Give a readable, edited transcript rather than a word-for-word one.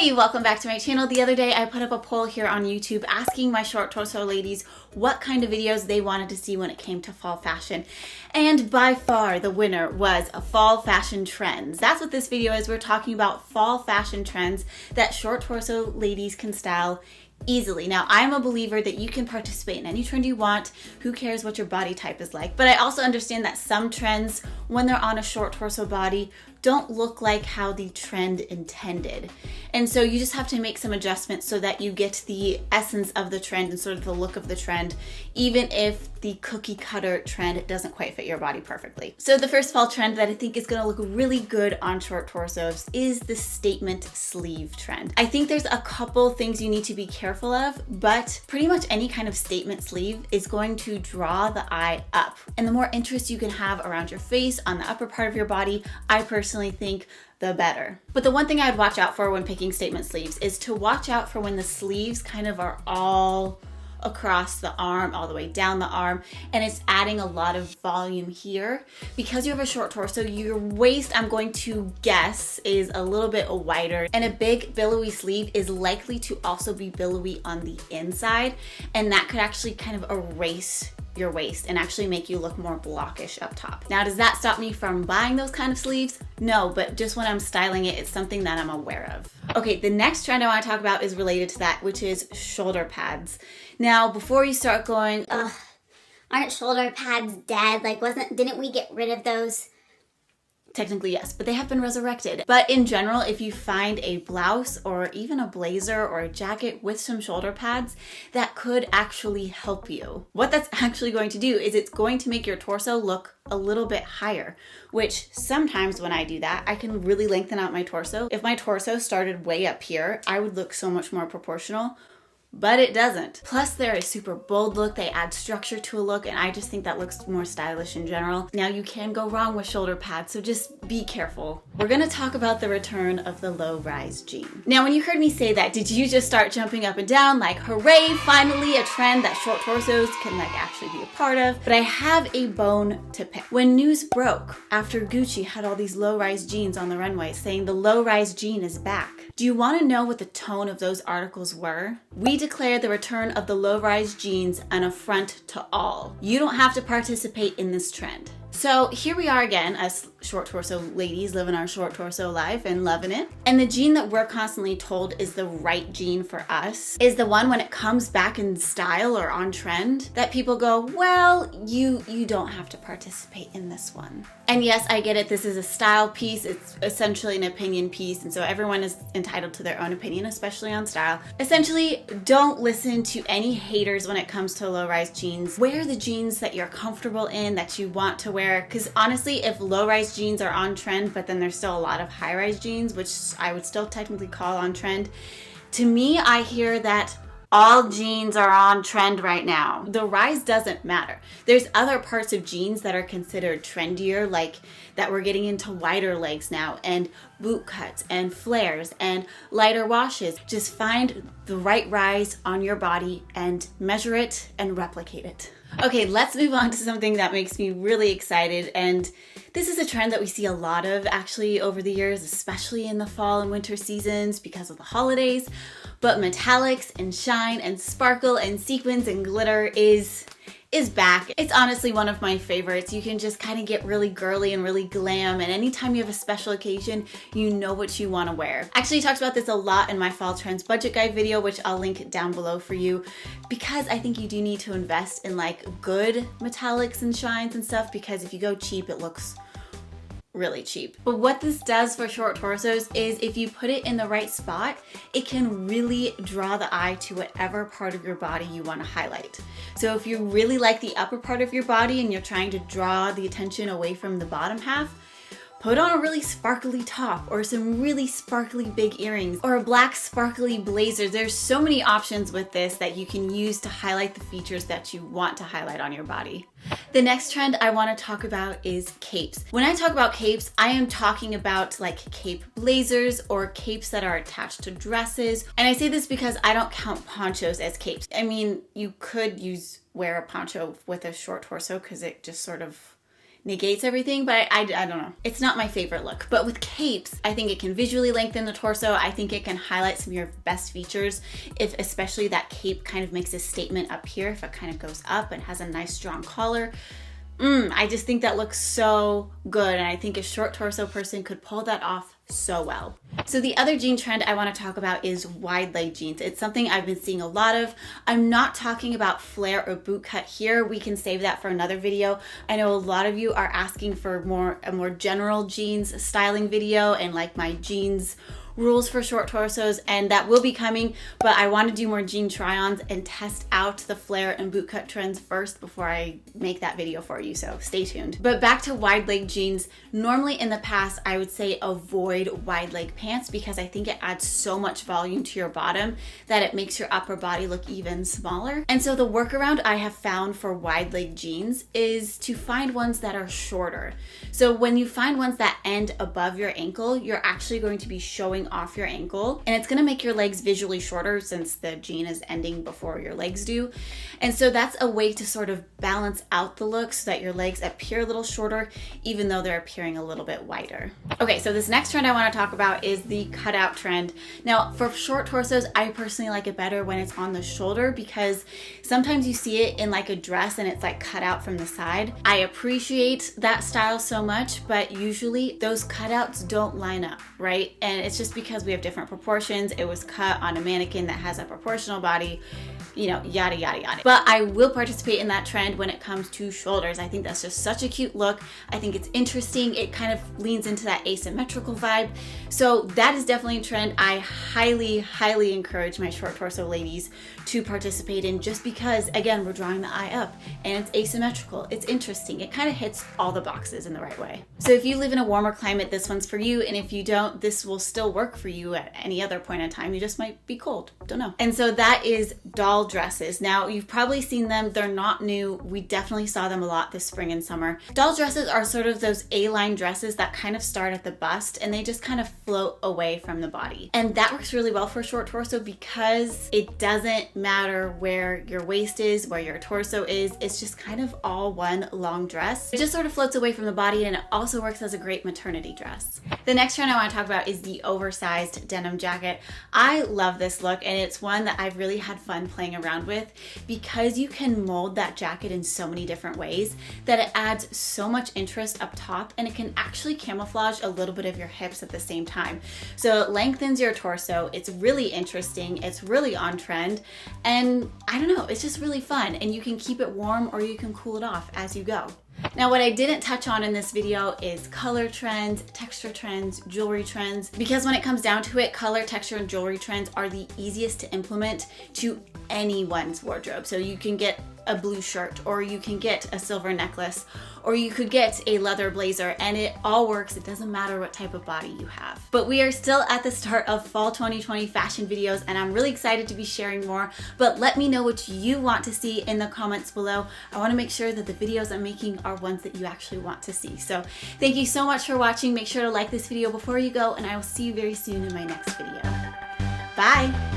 Hey, welcome back to my channel. The other day I put up a poll here on YouTube asking my short torso ladies what kind of videos they wanted to see when it came to fall fashion. And by far the winner was fall fashion trends. That's what this video is. We're talking about fall fashion trends that short torso ladies can style easily. Now, I'm a believer that you can participate in any trend you want. Who cares what your body type is like? But I also understand that some trends, when they're on a short torso body, don't look like how the trend intended. And so you just have to make some adjustments so that you get the essence of the trend and sort of the look of the trend, even if the cookie cutter trend doesn't quite fit your body perfectly. So the first fall trend that I think is gonna look really good on short torsos is the statement sleeve trend. I think there's a couple things you need to be careful of, but pretty much any kind of statement sleeve is going to draw the eye up. And the more interest you can have around your face, on the upper part of your body, I personally think the better. But the one thing I'd watch out for when picking statement sleeves is to watch out for when the sleeves kind of are all across the arm, all the way down the arm, and it's adding a lot of volume here. Because you have a short torso, your waist, I'm going to guess, is a little bit wider, and a big billowy sleeve is likely to also be billowy on the inside, and that could actually kind of erase your waist and actually make you look more blockish up top. Now, does that stop me from buying those kind of sleeves? No, but just when I'm styling it, it's something that I'm aware of. Okay, the next trend I want to talk about is related to that, which is shoulder pads. Now, before you start going, ugh, aren't shoulder pads dead? Like, didn't we get rid of those? Technically, yes, but they have been resurrected. But in general, if you find a blouse or even a blazer or a jacket with some shoulder pads, that could actually help you. What that's actually going to do is it's going to make your torso look a little bit higher, which sometimes when I do that, I can really lengthen out my torso. If my torso started way up here, I would look so much more proportional. But it doesn't. Plus, they're a super bold look. They add structure to a look, and I just think that looks more stylish in general. Now, you can go wrong with shoulder pads, so just be careful. We're gonna talk about the return of the low-rise jean. Now, when you heard me say that, did you just start jumping up and down like, hooray, finally a trend that short torsos can actually be a part of? But I have a bone to pick. When news broke after Gucci had all these low-rise jeans on the runway saying the low-rise jean is back, do you want to know what the tone of those articles were? We declare the return of the low-rise jeans an affront to all. You don't have to participate in this trend. So here we are again as short torso ladies living our short torso life and loving it. And the jean that we're constantly told is the right jean for us is the one when it comes back in style or on trend that people go, well, you don't have to participate in this one. And yes, I get it. This is a style piece. It's essentially an opinion piece. And so everyone is entitled to their own opinion, especially on style. Essentially, don't listen to any haters when it comes to low-rise jeans. Wear the jeans that you're comfortable in, that you want to wear. Because honestly, if low-rise jeans are on trend, but then there's still a lot of high-rise jeans, which I would still technically call on trend, to me, I hear that all jeans are on trend right now. The rise doesn't matter. There's other parts of jeans that are considered trendier, like that we're getting into wider legs now, and boot cuts and flares and lighter washes. Just find the right rise on your body and measure it and replicate it. Okay, let's move on to something that makes me really excited, and this is a trend that we see a lot of actually over the years, especially in the fall and winter seasons because of the holidays. But metallics and shine and sparkle and sequins and glitter is back. It's honestly one of my favorites. You can just kind of get really girly and really glam, and anytime you have a special occasion, you know what you want to wear. I actually talked about this a lot in my fall trends budget guide video, which I'll link down below for you, because I think you do need to invest in like good metallics and shines and stuff, because if you go cheap, it looks really cheap. But what this does for short torsos is if you put it in the right spot, it can really draw the eye to whatever part of your body you want to highlight. So if you really like the upper part of your body and you're trying to draw the attention away from the bottom half, put on a really sparkly top or some really sparkly big earrings or a black sparkly blazer. There's so many options with this that you can use to highlight the features that you want to highlight on your body. The next trend I want to talk about is capes. When I talk about capes, I am talking about like cape blazers or capes that are attached to dresses. And I say this because I don't count ponchos as capes. I mean, you could wear a poncho with a short torso because it just sort of negates everything, but I don't know. It's not my favorite look. But with capes, I think it can visually lengthen the torso. I think it can highlight some of your best features, if especially that cape kind of makes a statement up here, if it kind of goes up and has a nice strong collar. I just think that looks so good, and I think a short torso person could pull that off so well. So the other jean trend I want to talk about is wide leg jeans. It's something I've been seeing a lot of. I'm not talking about flare or boot cut here. We can save that for another video. I know a lot of you are asking for a more general jeans styling video and like my jeans rules for short torsos, and that will be coming, but I want to do more jean try-ons and test out the flare and boot cut trends first before I make that video for you, so stay tuned. But back to wide leg jeans, normally in the past I would say avoid wide leg pants because I think it adds so much volume to your bottom that it makes your upper body look even smaller. And so the workaround I have found for wide leg jeans is to find ones that are shorter. So when you find ones that end above your ankle, you're actually going to be showing off your ankle, and it's going to make your legs visually shorter since the jean is ending before your legs do. And so that's a way to sort of balance out the look so that your legs appear a little shorter even though they're appearing a little bit wider. Okay, so this next trend I want to talk about is the cutout trend. Now for short torsos, I personally like it better when it's on the shoulder because sometimes you see it in like a dress and it's like cut out from the side. I appreciate that style so much, but usually those cutouts don't line up, right? And it's just because we have different proportions. It was cut on a mannequin that has a proportional body, you know, yada, yada, yada. But I will participate in that trend when it comes to shoulders. I think that's just such a cute look. I think it's interesting. It kind of leans into that asymmetrical vibe. So that is definitely a trend I highly, highly encourage my short torso ladies to participate in, just because, again, we're drawing the eye up and it's asymmetrical. It's interesting. It kind of hits all the boxes in the right way. So if you live in a warmer climate, this one's for you. And if you don't, this will still work for you at any other point in time. You just might be cold. Don't know. And so that is doll dresses. Now, you've probably seen them. They're not new. We definitely saw them a lot this spring and summer. Doll dresses are sort of those A-line dresses that kind of start at the bust and they just kind of float away from the body. And that works really well for short torso because it doesn't matter where your waist is, where your torso is. It's just kind of all one long dress. It just sort of floats away from the body, and it also works as a great maternity dress. The next trend I want to talk about is the oversized denim jacket. I love this look, and it's one that I've really had fun playing around with because you can mold that jacket in so many different ways that it adds so much interest up top, and it can actually camouflage a little bit of your hips at the same time. So it lengthens your torso. It's really interesting. It's really on trend, and I don't know, it's just really fun, and you can keep it warm or you can cool it off as you go. Now, what I didn't touch on in this video is color trends, texture trends, jewelry trends, because when it comes down to it, color, texture, and jewelry trends are the easiest to implement to anyone's wardrobe. So you can get a blue shirt, or you can get a silver necklace, or you could get a leather blazer, and it all works. It doesn't matter what type of body you have. But we are still at the start of fall 2020 fashion videos, and I'm really excited to be sharing more, but let me know what you want to see in the comments below. I want to make sure that the videos I'm making are ones that you actually want to see. So thank you so much for watching. Make sure to like this video before you go, and I will see you very soon in my next video. Bye!